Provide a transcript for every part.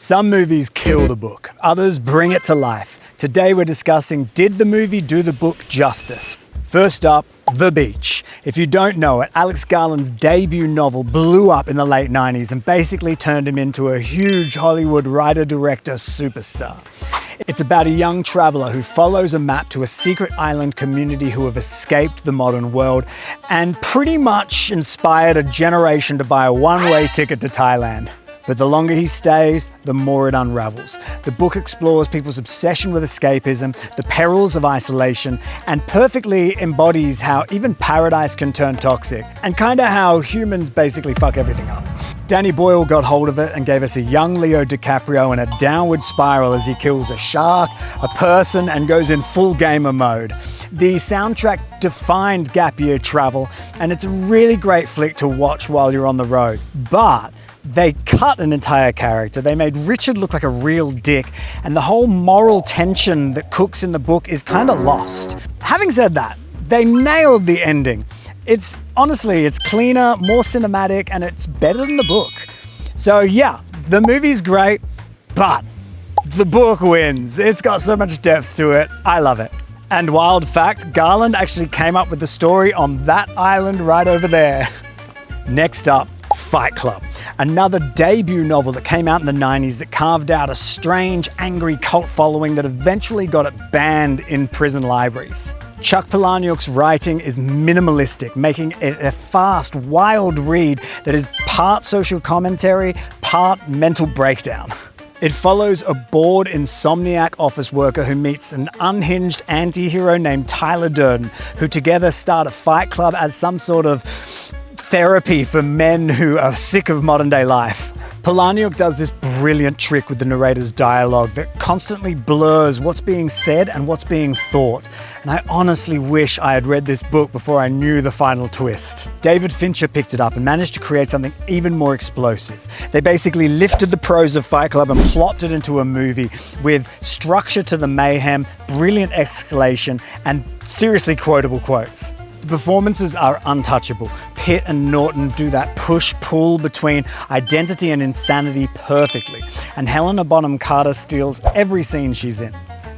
Some movies kill the book, others bring it to life. Today we're discussing, did the movie do the book justice? First up, The Beach. If you don't know it, Alex Garland's debut novel blew up in the late 90s and basically turned him into a huge Hollywood writer-director superstar. It's about a young traveler who follows a map to a secret island community who have escaped the modern world and pretty much inspired a generation to buy a one-way ticket to Thailand. But the longer he stays, the more it unravels. The book explores people's obsession with escapism, the perils of isolation, and perfectly embodies how even paradise can turn toxic, and kinda how humans basically fuck everything up. Danny Boyle got hold of it and gave us a young Leo DiCaprio in a downward spiral as he kills a shark, a person, and goes in full gamer mode. The soundtrack defined gap year travel, and it's a really great flick to watch while you're on the road. But they cut an entire character. They made Richard look like a real dick, and the whole moral tension that cooks in the book is kind of lost. Having said that, they nailed the ending. It's cleaner, more cinematic, and it's better than the book. So yeah, the movie's great, but the book wins. It's got so much depth to it. I love it. And wild fact, Garland actually came up with the story on that island right over there. Next up, Fight Club. Another debut novel that came out in the 90s that carved out a strange, angry cult following that eventually got it banned in prison libraries. Chuck Palahniuk's writing is minimalistic, making it a fast, wild read that is part social commentary, part mental breakdown. It follows a bored, insomniac office worker who meets an unhinged anti-hero named Tyler Durden, who together start a fight club as some sort of therapy for men who are sick of modern day life. Palahniuk does this brilliant trick with the narrator's dialogue that constantly blurs what's being said and what's being thought. And I honestly wish I had read this book before I knew the final twist. David Fincher picked it up and managed to create something even more explosive. They basically lifted the prose of Fight Club and plopped it into a movie with structure to the mayhem, brilliant escalation, and seriously quotable quotes. The performances are untouchable. Pitt and Norton do that push-pull between identity and insanity perfectly, and Helena Bonham Carter steals every scene she's in.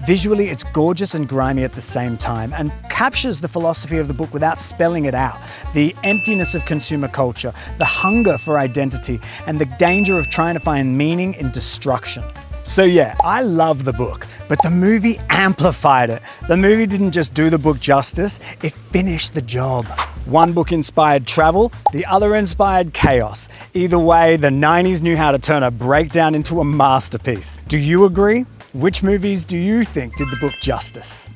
Visually, it's gorgeous and grimy at the same time, and captures the philosophy of the book without spelling it out. The emptiness of consumer culture, the hunger for identity, and the danger of trying to find meaning in destruction. So yeah, I love the book, but the movie amplified it. The movie didn't just do the book justice, it finished the job. One book inspired travel, the other inspired chaos. Either way, the 90s knew how to turn a breakdown into a masterpiece. Do you agree? Which movies do you think did the book justice?